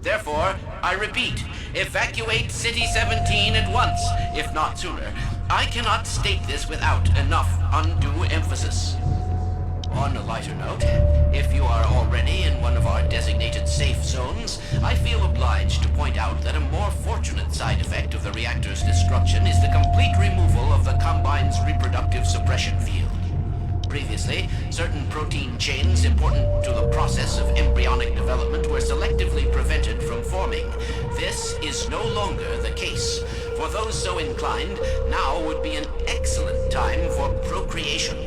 Therefore, I repeat, evacuate City 17 at once, if not sooner. I cannot state this without enough undue emphasis. On a lighter note, if you are already in one of our designated safe zones, I feel obliged to point out that a more fortunate side effect of the reactor's destruction is the complete removal of the Combine's reproductive suppression field. Previously, certain protein chains important to the process of embryonic development were selectively prevented from forming. This is no longer the case. For those so inclined, now would be an excellent time for procreation.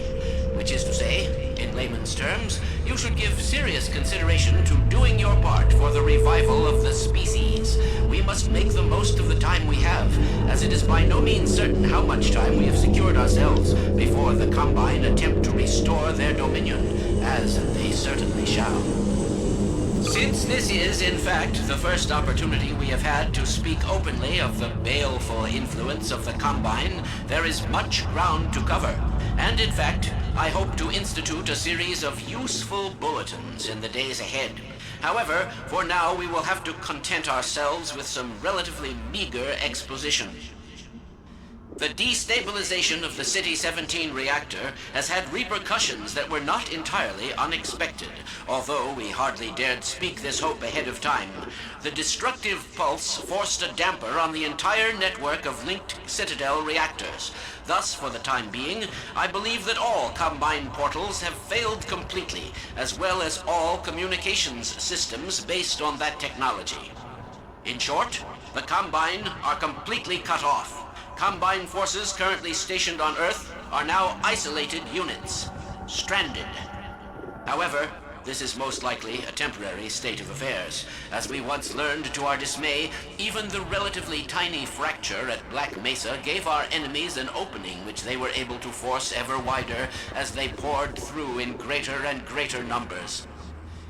Which is to say, in layman's terms, you should give serious consideration to doing your part for the revival of the species. We must make the most of the time we have, as it is by no means certain how much time we have secured ourselves before the Combine attempt to restore their dominion, as they certainly shall. Since this is, in fact, the first opportunity we have had to speak openly of the baleful influence of the Combine, there is much ground to cover. And in fact, I hope to institute a series of useful bulletins in the days ahead. However, for now we will have to content ourselves with some relatively meager exposition. The destabilization of the City 17 reactor has had repercussions that were not entirely unexpected, although we hardly dared speak this hope ahead of time. The destructive pulse forced a damper on the entire network of linked Citadel reactors. Thus, for the time being, I believe that all Combine portals have failed completely, as well as all communications systems based on that technology. In short, the Combine are completely cut off. Combine forces currently stationed on Earth are now isolated units, stranded. However, this is most likely a temporary state of affairs. As we once learned to our dismay, even the relatively tiny fracture at Black Mesa gave our enemies an opening which they were able to force ever wider as they poured through in greater and greater numbers.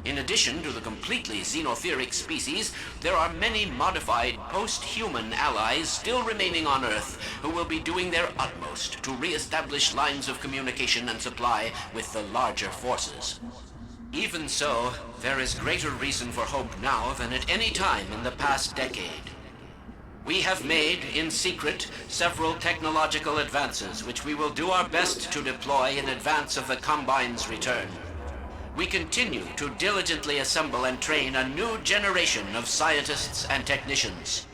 In addition to the completely xenotheric species, there are many modified post-human allies still remaining on Earth who will be doing their utmost to re-establish lines of communication and supply with the larger forces. Even so, there is greater reason for hope now than at any time in the past decade. We have made, in secret, several technological advances which we will do our best to deploy in advance of the Combine's return. We continue to diligently assemble and train a new generation of scientists and technicians.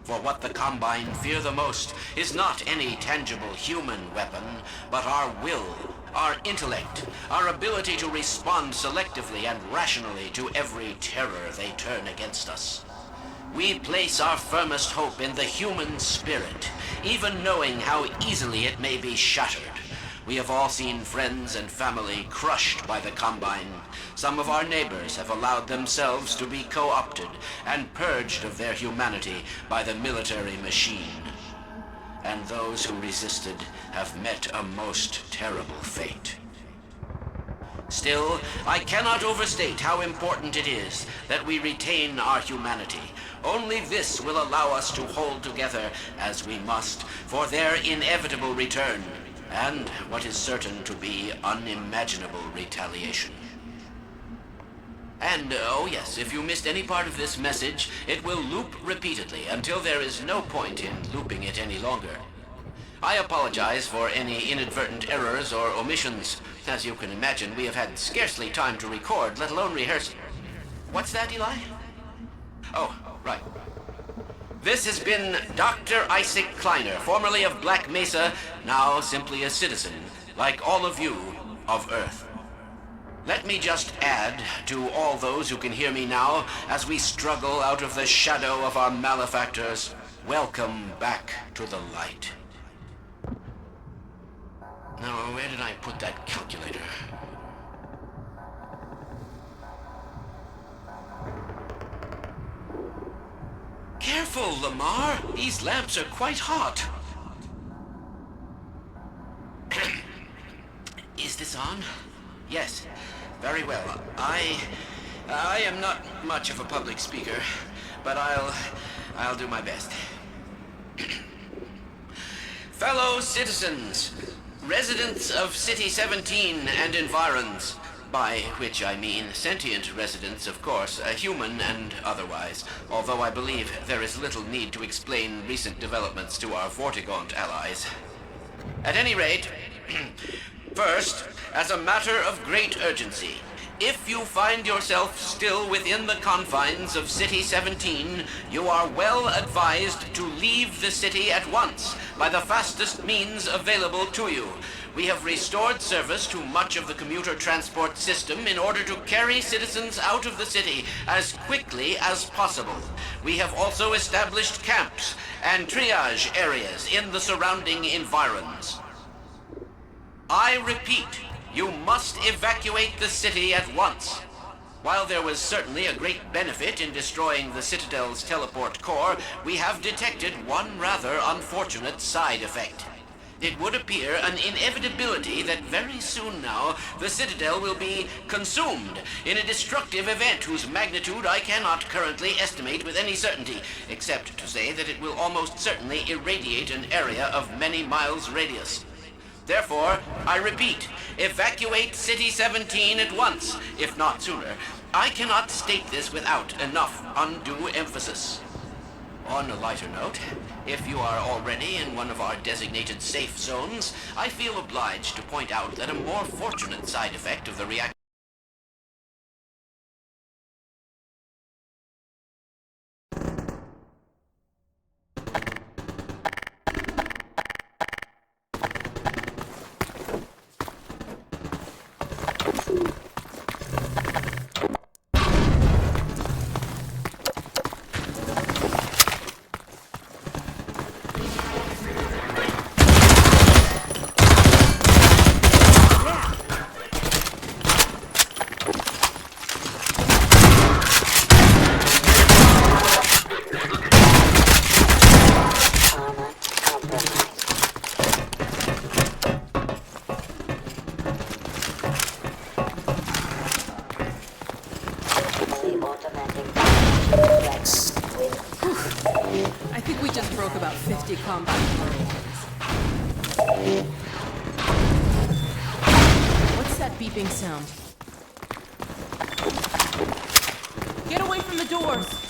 For what the Combine fear the most is not any tangible human weapon, but our will, our intellect, our ability to respond selectively and rationally to every terror they turn against us. We place our firmest hope in the human spirit, even knowing how easily it may be shattered. We have all seen friends and family crushed by the Combine. Some of our neighbors have allowed themselves to be co-opted and purged of their humanity by the military machine. And those who resisted have met a most terrible fate. Still, I cannot overstate how important it is that we retain our humanity. Only this will allow us to hold together, as we must, for their inevitable return, and what is certain to be unimaginable retaliation. And, oh yes, if you missed any part of this message, it will loop repeatedly until there is no point in looping it any longer. I apologize for any inadvertent errors or omissions. As you can imagine, we have had scarcely time to record, let alone rehearse. What's that, Eli? Oh, right. This has been Dr. Isaac Kleiner, formerly of Black Mesa, now simply a citizen, like all of you, of Earth. Let me just add to all those who can hear me now, as we struggle out of the shadow of our malefactors, welcome back to the light. Now, where did I put that calculator? Careful, Lamar. These lamps are quite hot. Is this on? Yes. Very well. I am not much of a public speaker, but I'll do my best. Fellow citizens, residents of City 17 and environs, By which I mean sentient residents, of course, human and otherwise, although I believe there is little need to explain recent developments to our Vortigaunt allies. At any rate, first, as a matter of great urgency, if you find yourself still within the confines of City 17, you are well advised to leave the city at once by the fastest means available to you. We have restored service to much of the commuter transport system in order to carry citizens out of the city as quickly as possible. We have also established camps and triage areas in the surrounding environs. I repeat, you must evacuate the city at once. While there was certainly a great benefit in destroying the Citadel's teleport core, we have detected one rather unfortunate side effect. It would appear an inevitability that very soon now, the Citadel will be consumed in a destructive event whose magnitude I cannot currently estimate with any certainty, except to say that it will almost certainly irradiate an area of many miles radius. Therefore, I repeat, evacuate City 17 at once, if not sooner. I cannot state this without enough undue emphasis. On a lighter note, if you are already in one of our designated safe zones, I feel obliged to point out that a more fortunate side effect of the reaction I think we just broke about 50 combat warriors. What's that beeping sound? Get away from the doors!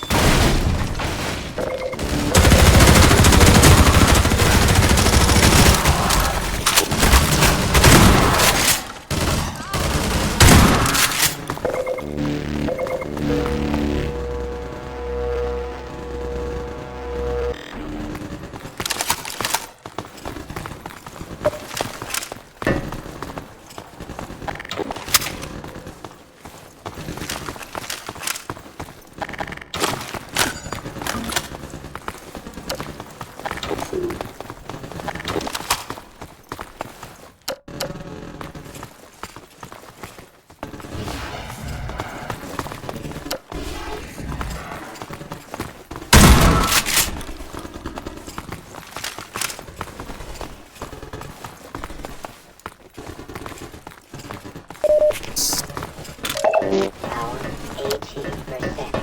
Power 18%.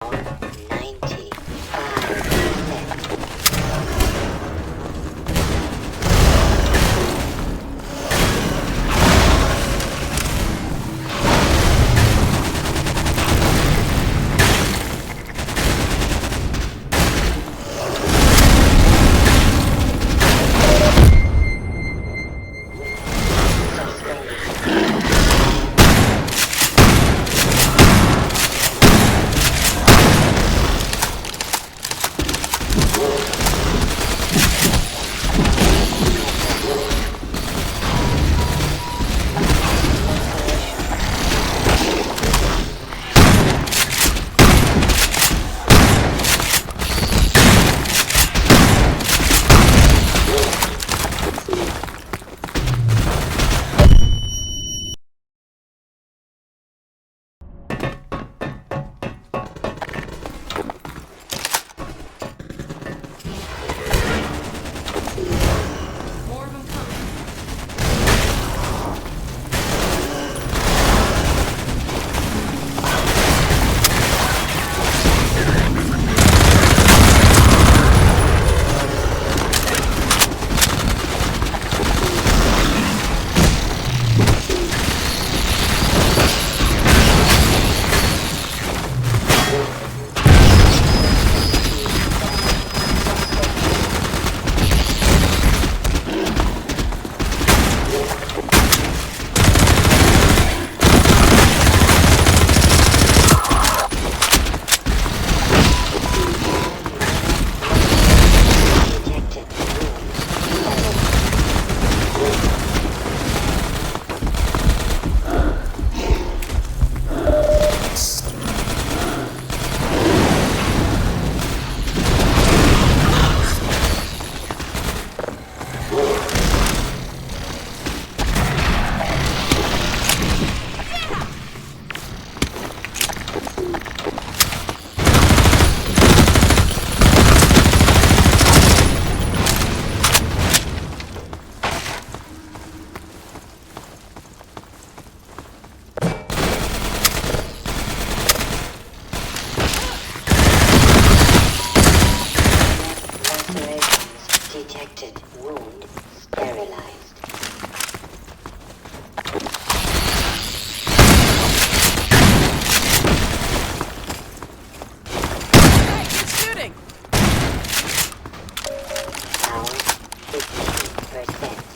Power 95%. Sustain. Power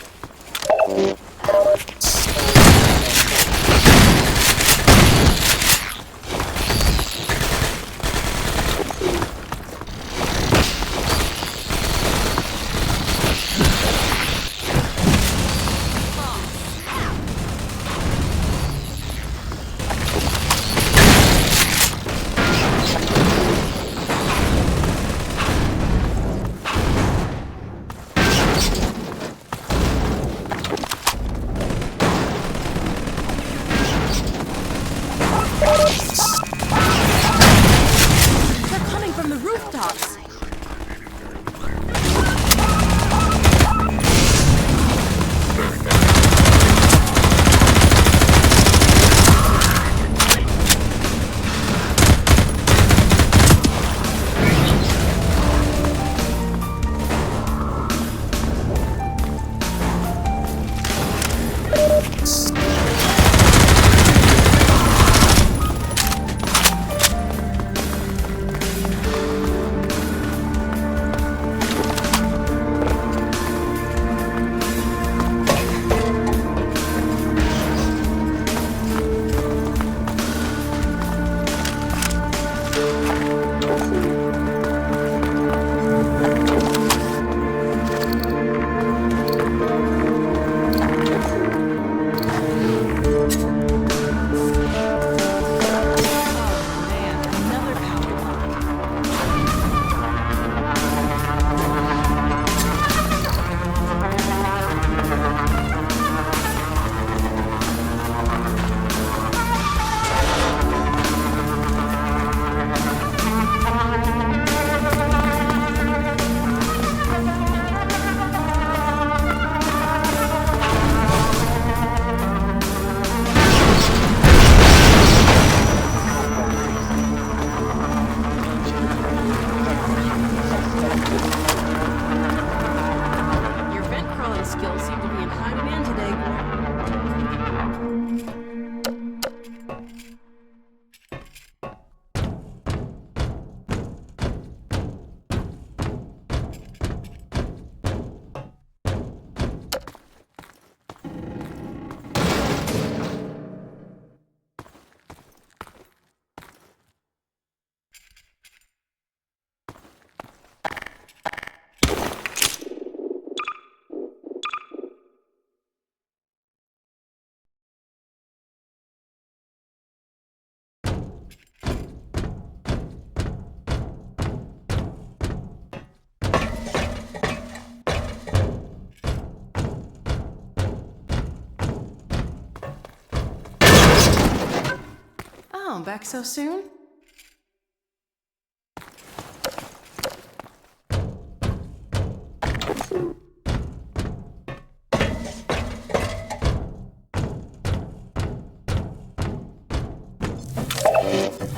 'Come back so soon?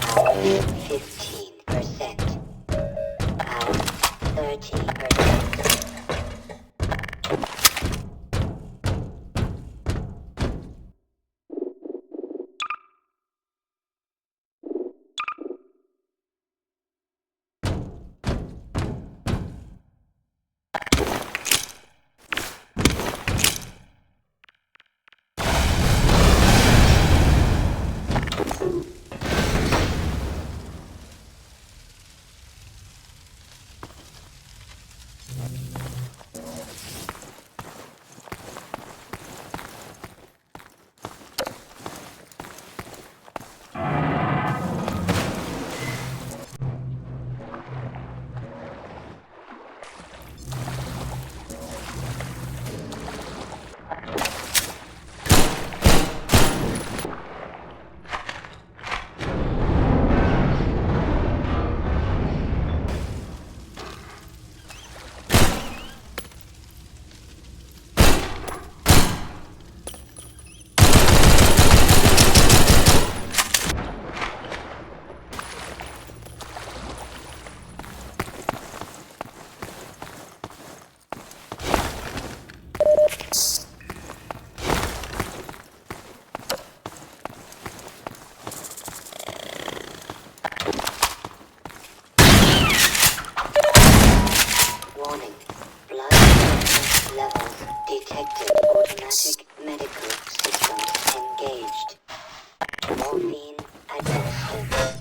Power 15%. Power 13%. Detected automatic medical systems engaged. Morphine administered.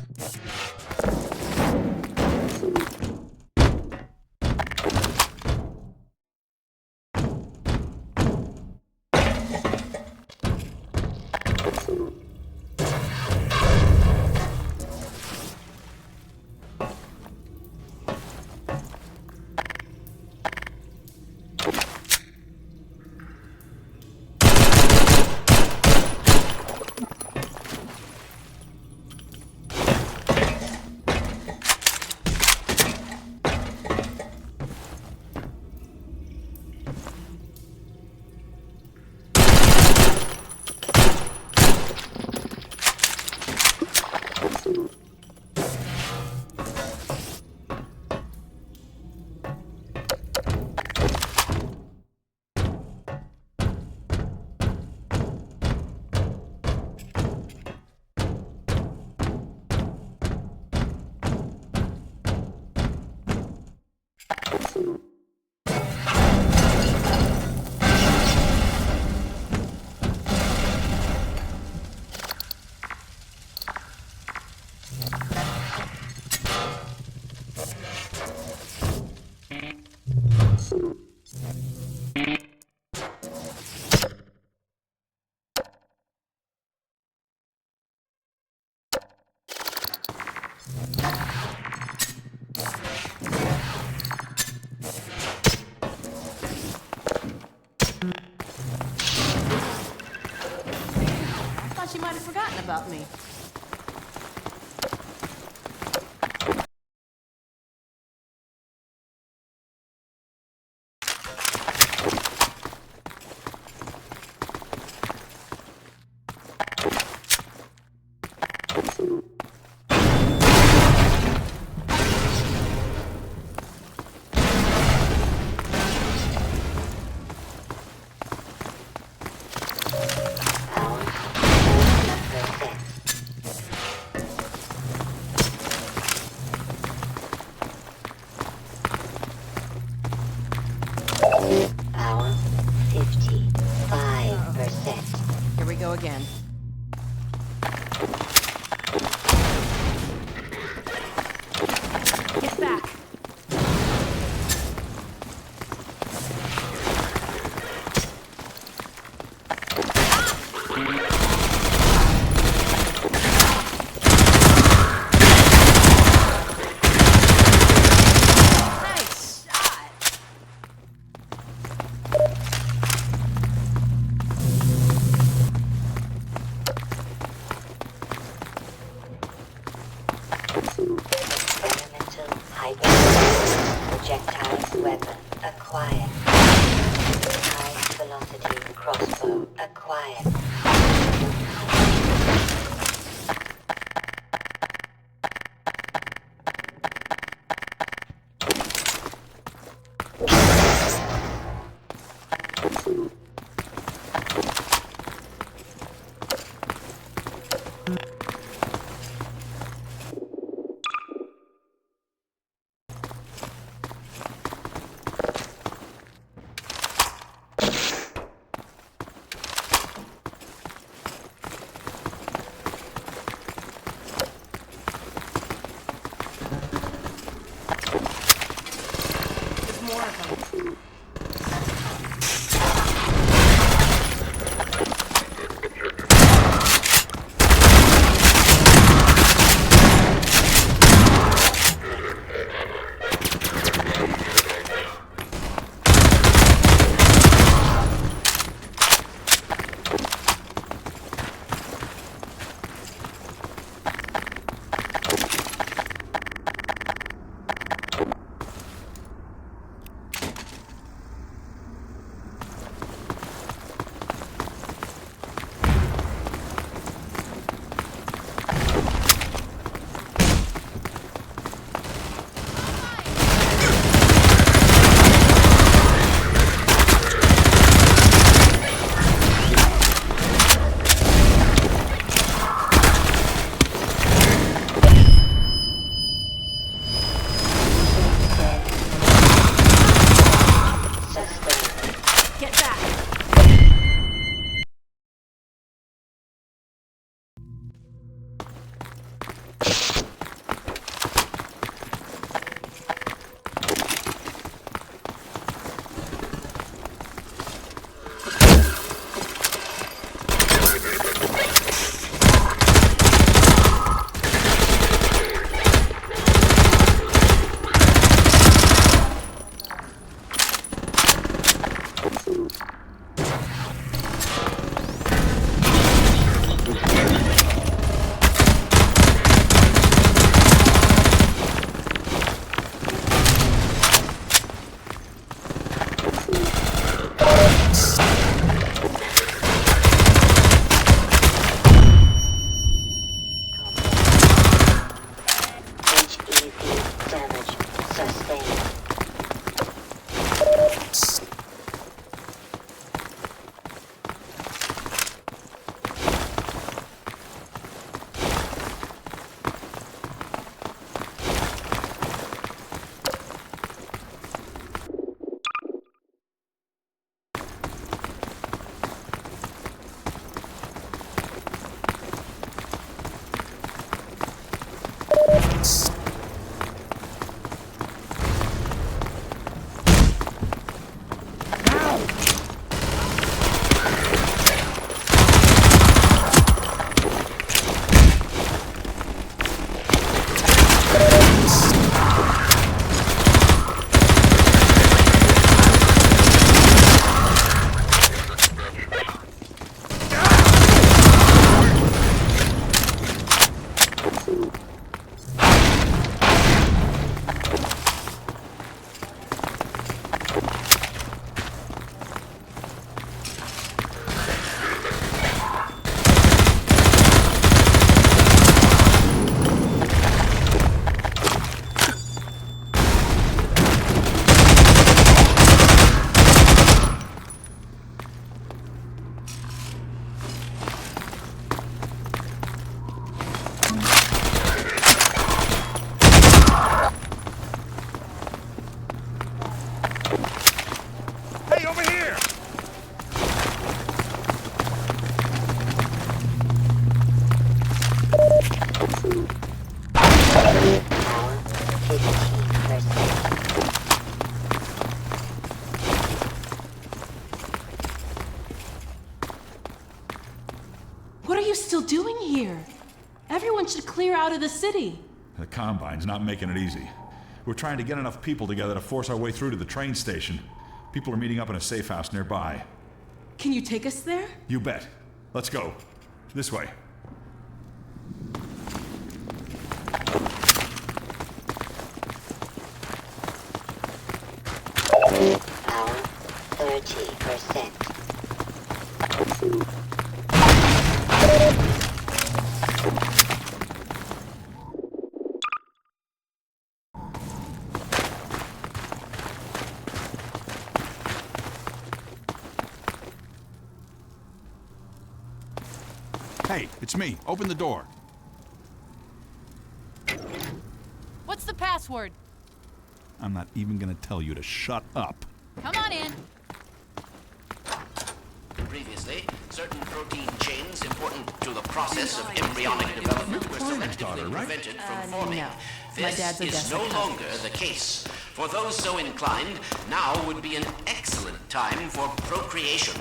Thought you might have forgotten about me. Power 55%. Here we go again. Get back. Nice shot. Experimental hypersonic projectile weapon acquired. High velocity crossbow acquired. There's more of them. are you still doing here? Everyone should clear out of the city. The Combine's not making it easy. We're trying to get enough people together to force our way through to the train station. People are meeting up in a safe house nearby. Can you take us there? You bet. Let's go. This way. Power 30%. Hey, it's me. Open the door. What's the password? I'm not even gonna tell you to shut up. Come on in. Previously, certain protein chains important to the process of embryonic development were selectively prevented from forming. no. My dad's a This is no desperate longer the case. For those so inclined, now would be an excellent time for procreation.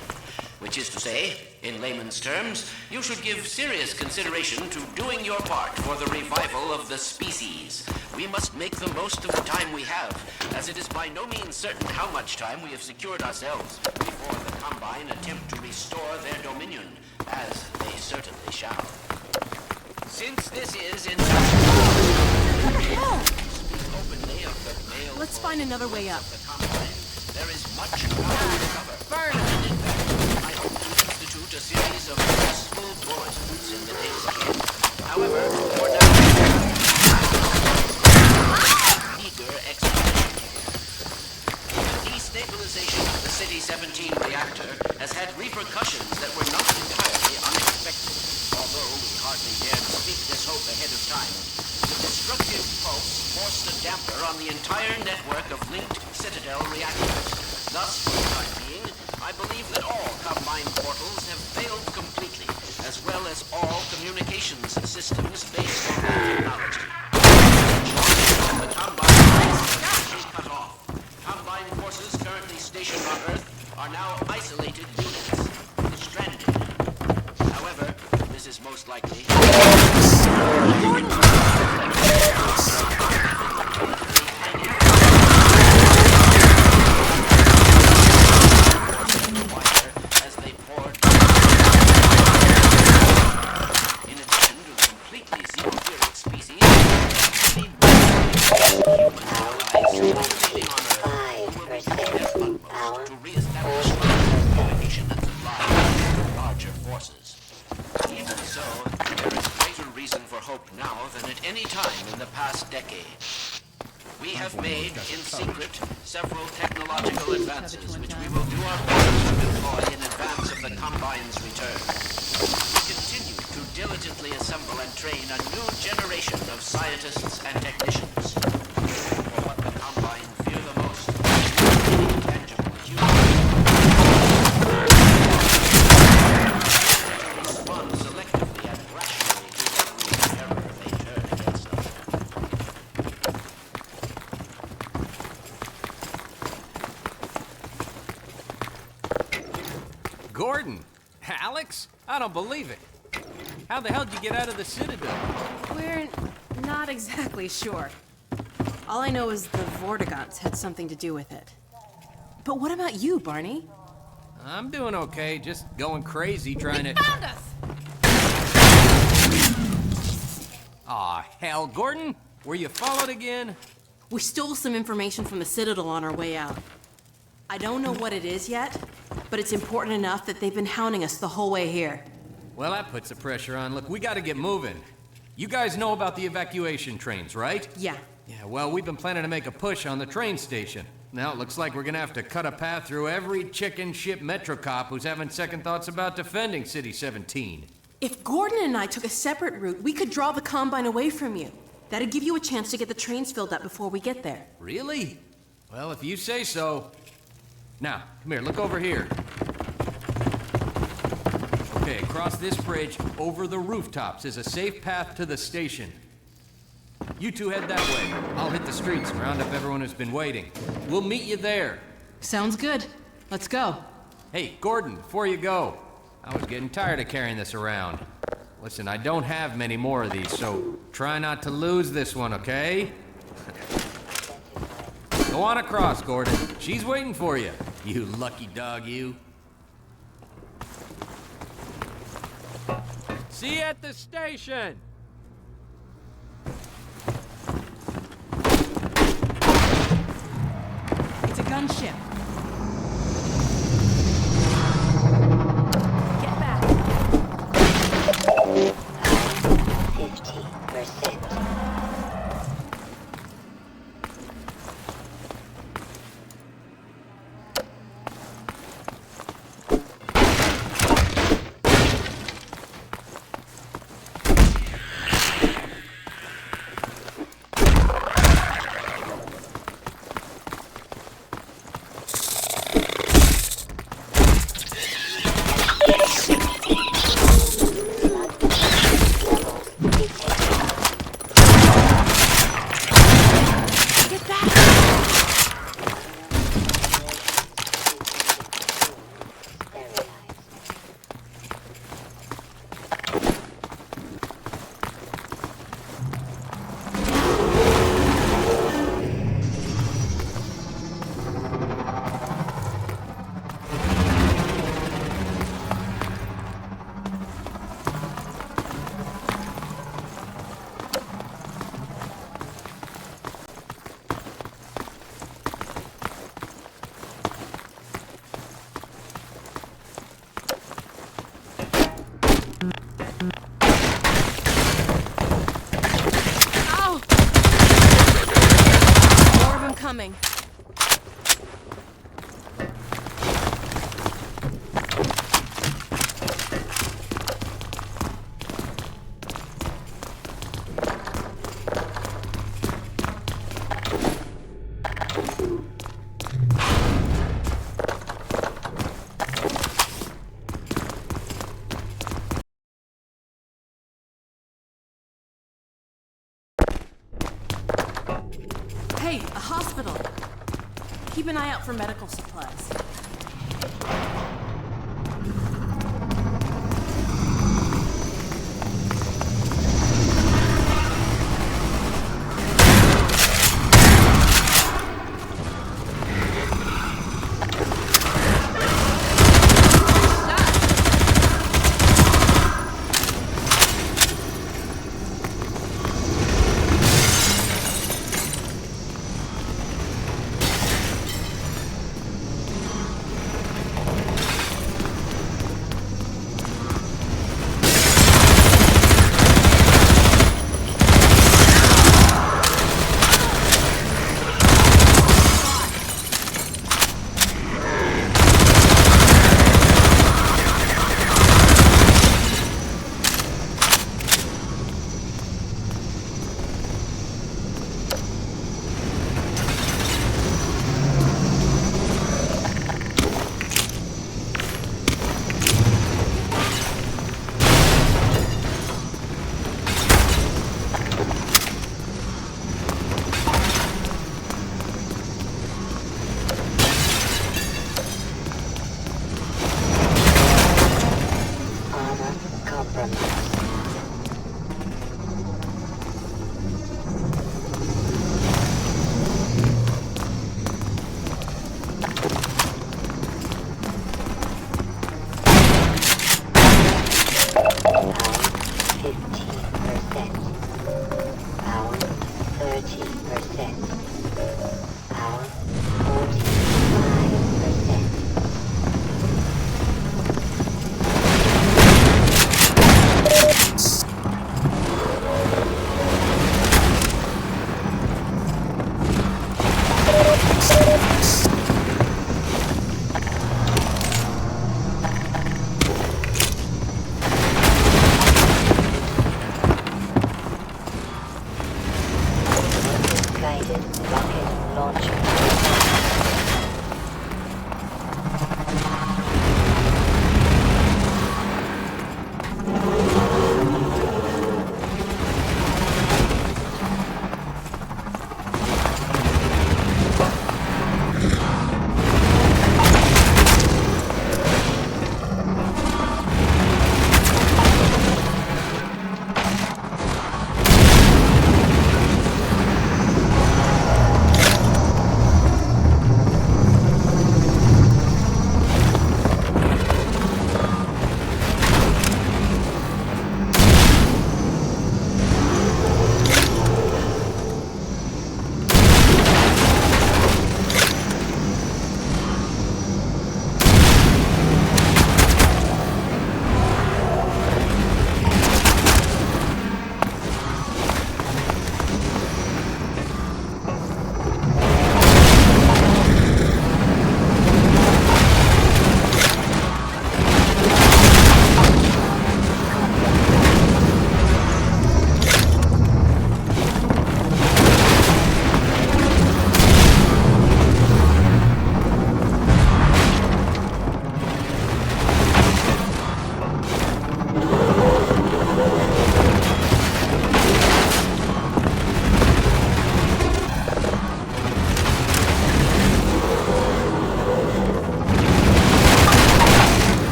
Which is to say, in layman's terms, you should give serious consideration to doing your part for the revival of the species. We must make the most of the time we have, as it is by no means certain how much time we have secured ourselves before the Combine attempt to restore their dominion, as they certainly shall. Since this is in fact speak openly of the male Let's find another way up. of the Combine, there is much ground to cover. Burn. And in fact, I hope to institute a series of useful bulletins in the days ahead. However, for now, eager explanation. The destabilization of the City 17 reactor has had repercussions that were not entirely unexpected, although we hardly dared speak this hope ahead of time. The destructive pulse forced a damper on the entire network of linked Citadel reactors. Thus, for the time being, I believe that all Combine portals have failed completely, as well as all communications systems based on their technology. The Combine is cut off. Combine forces currently stationed on Earth are now isolated units, stranded. However, this is most likely as they poured. In addition to the completely xenophilic species, many human allies living on Earth will be doing their utmost to reestablish communication and supply to larger forces. Even so, there is greater reason for hope now than at any time in the past decade. We have made, in secret, several technological advances which we will do our best to deploy in advance of the Combine's return. We continue to diligently assemble and train a new generation of scientists and technicians. For what the Combine fear the most is intangible human. To respond selectively and rationally to every terror they turn against us. Gordon? Alex? I don't believe it. How the hell did you get out of the Citadel? We're not exactly sure. All I know is the Vortigaunts had something to do with it. But what about you, Barney? I'm doing okay, just going crazy trying to... Found us. Aw, hell, Gordon? Were you followed again? We stole some information from the Citadel on our way out. I don't know what it is yet, but it's important enough that they've been hounding us the whole way here. Well, that puts the pressure on. Look, we gotta get moving. You guys know about the evacuation trains, right? Yeah. Yeah, well, we've been planning to make a push on the train station. Now it looks like we're gonna have to cut a path through every chicken ship metro cop who's having second thoughts about defending City 17. If Gordon and I took a separate route, we could draw the Combine away from you. That'd give you a chance to get the trains filled up before we get there. Really? Well, if you say so. Now, come here, look over here. Okay, across this bridge, over the rooftops, is a safe path to the station. You two head that way. I'll hit the streets and round up everyone who's been waiting. We'll meet you there. Sounds good. Let's go. Hey, Gordon, before you go, I was getting tired of carrying this around. Listen, I don't have many more of these, so try not to lose this one, okay? Go on across, Gordon. She's waiting for you. You lucky dog, you. See you at the station! It's a gunship. Get back. 50%. Coming. Hey, a hospital. Keep an eye out for medical supplies.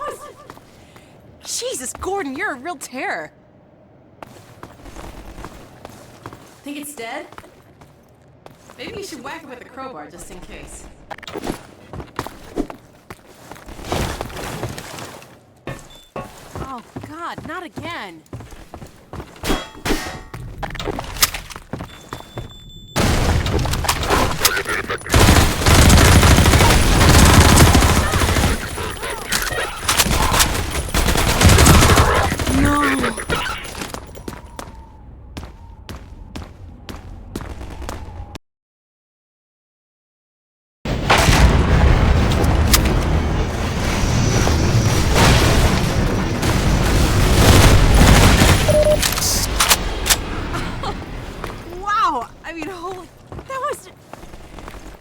was... Jesus, Gordon, you're a real terror. Think it's dead? Maybe you should whack it with a crowbar just in case. Oh, God, not again. Wow, I mean, holy... That was...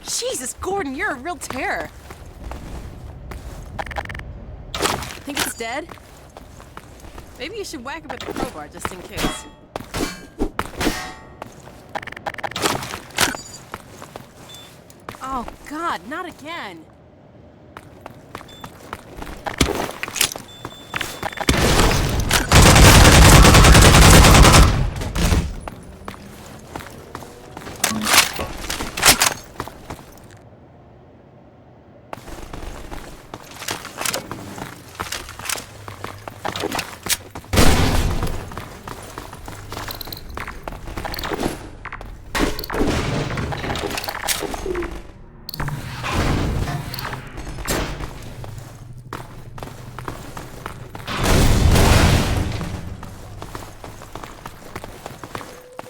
Jesus, Gordon, you're a real terror. Think it's dead? Maybe you should whack it with a crowbar just in case. Oh, God, not again.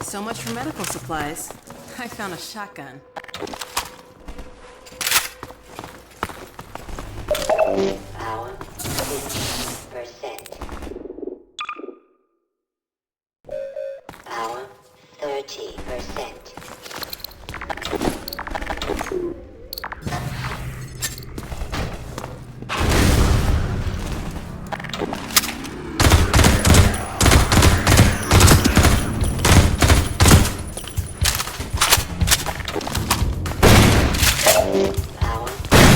So much for medical supplies. I found a shotgun. Power 50%. Power 30%. Power 35.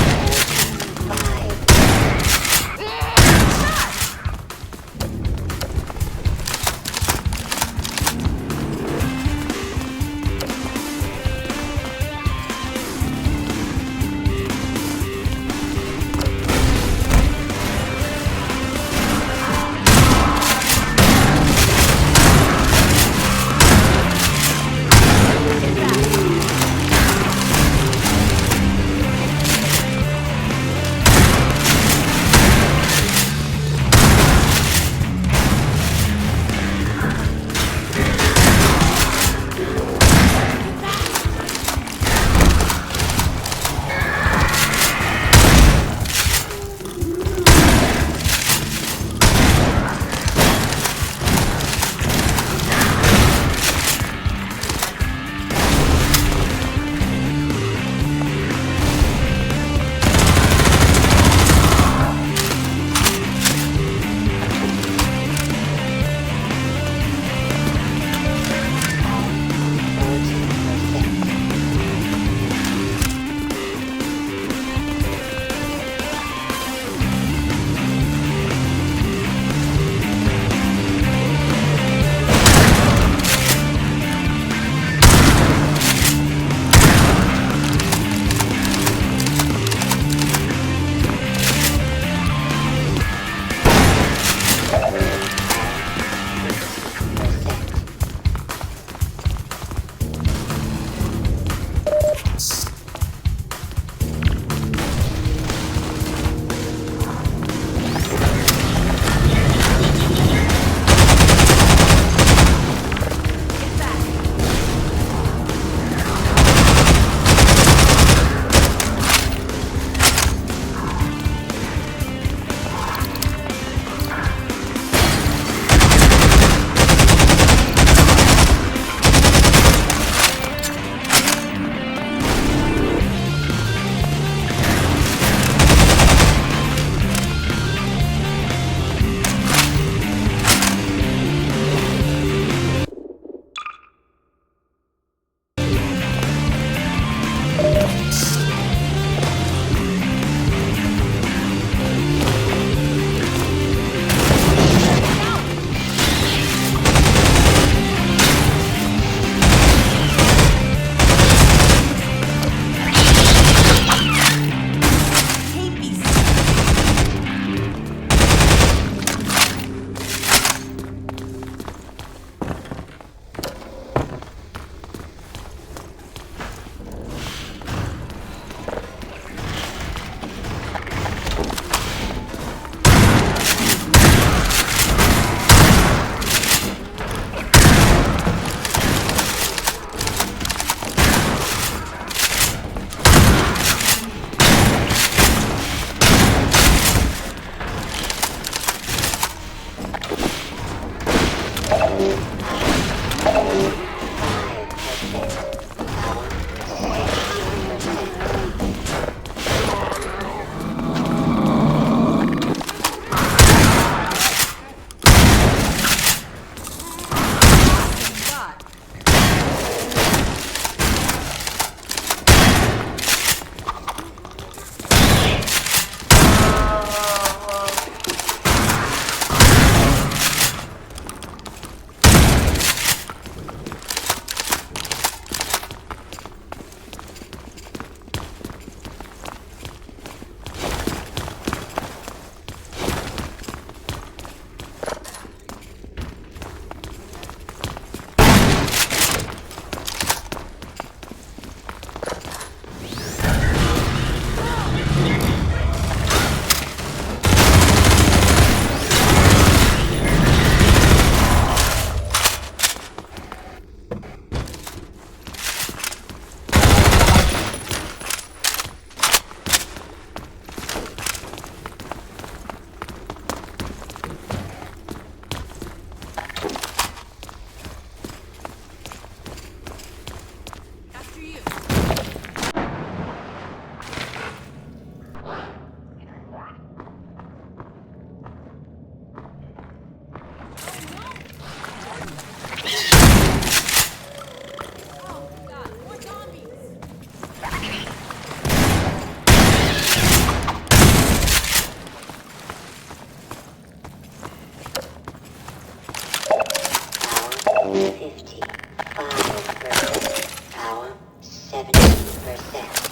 55%. Power 70%.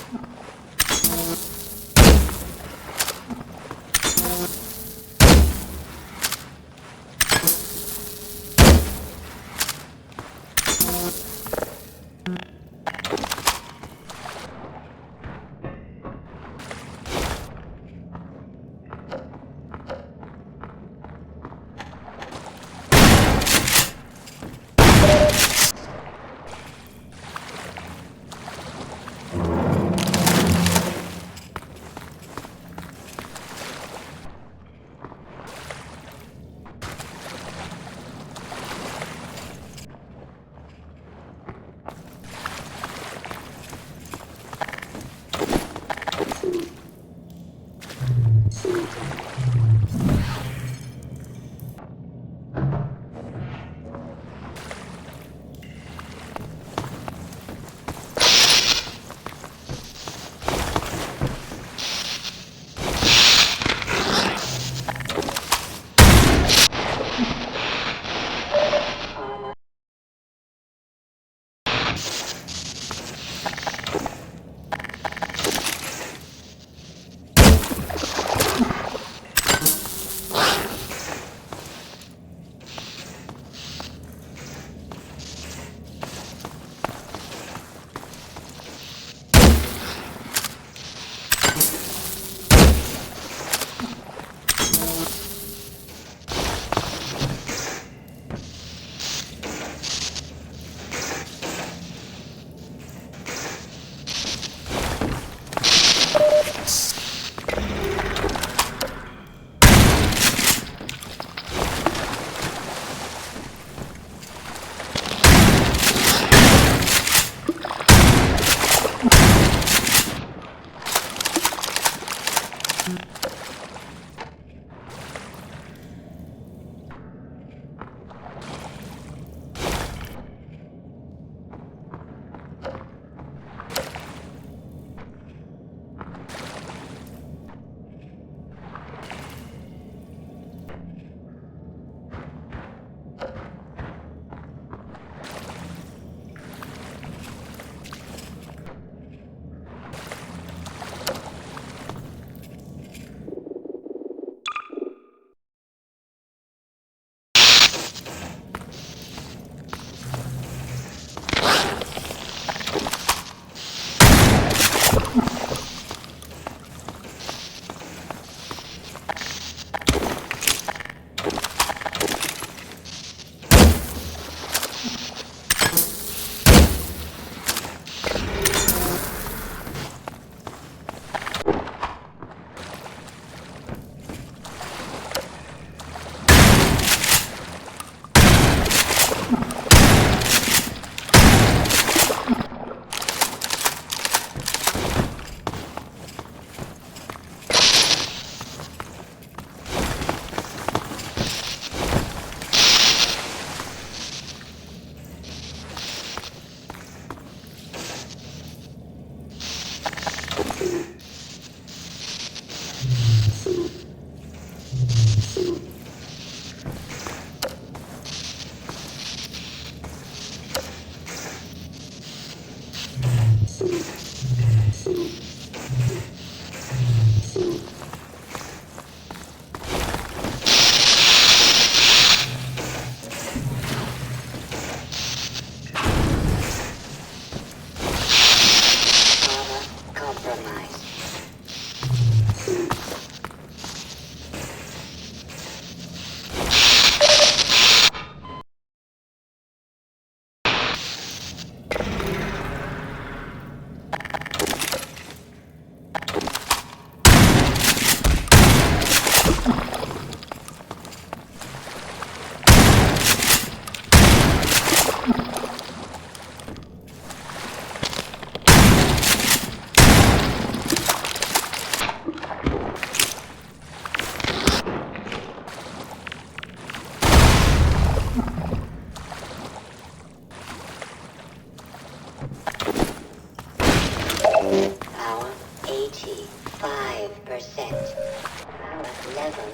level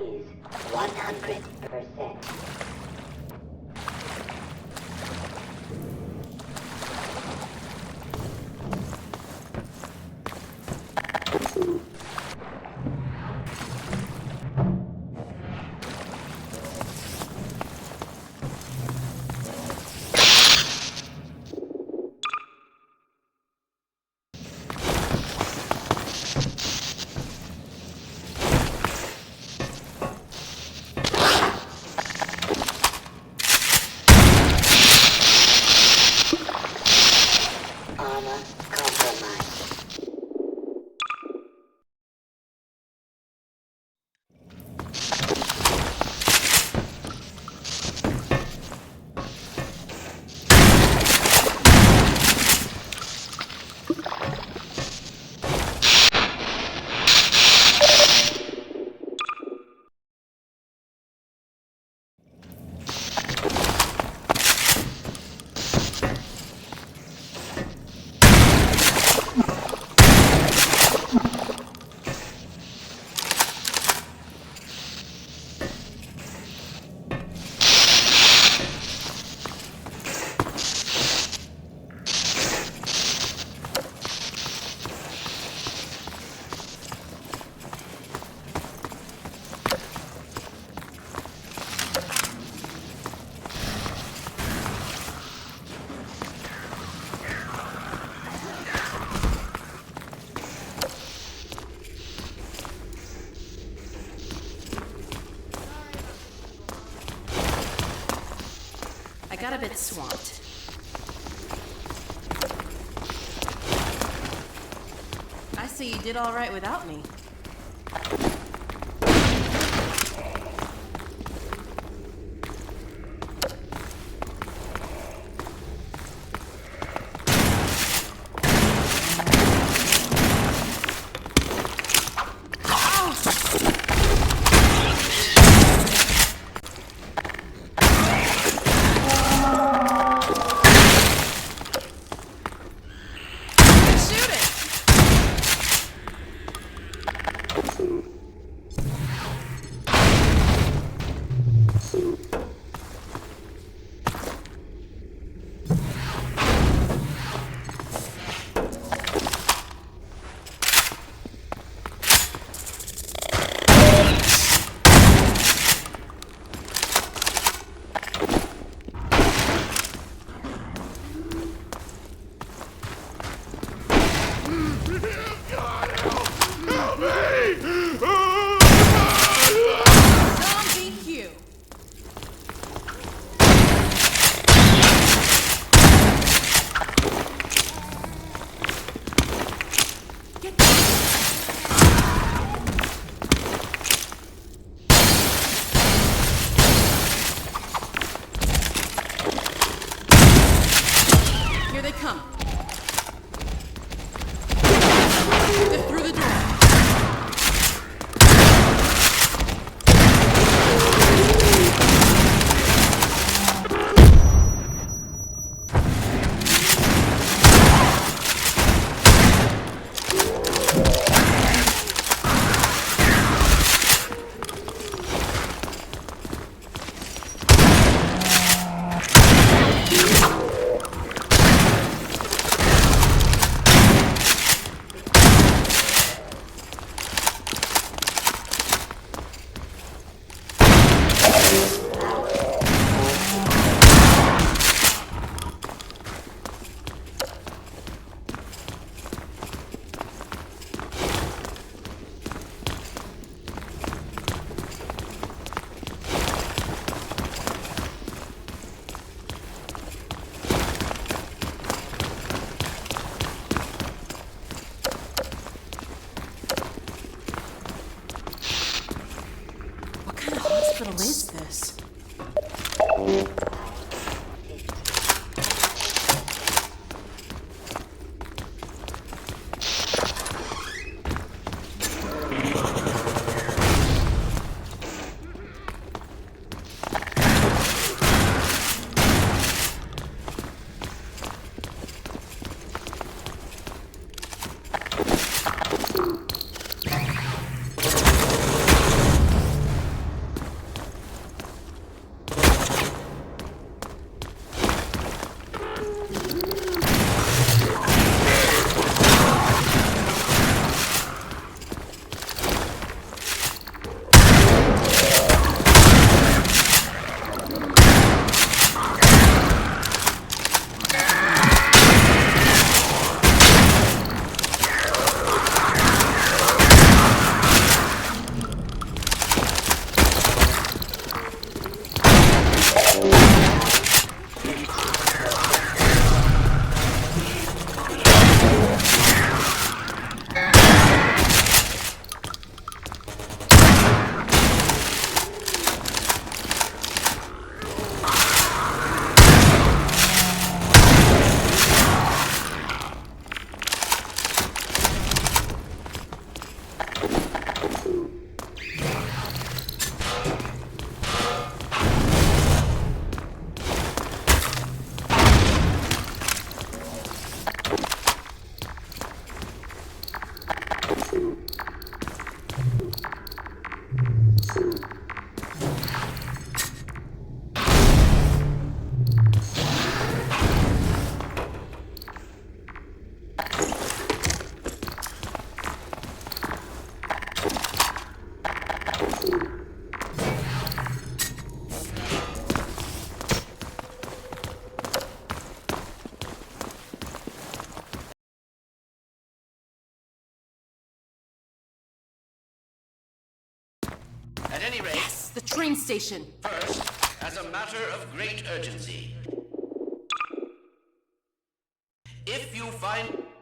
is 100%. got a bit swamped. I say you did all right without me. What is this? At any rate, Yes, the train station. first, as a matter of great urgency, line.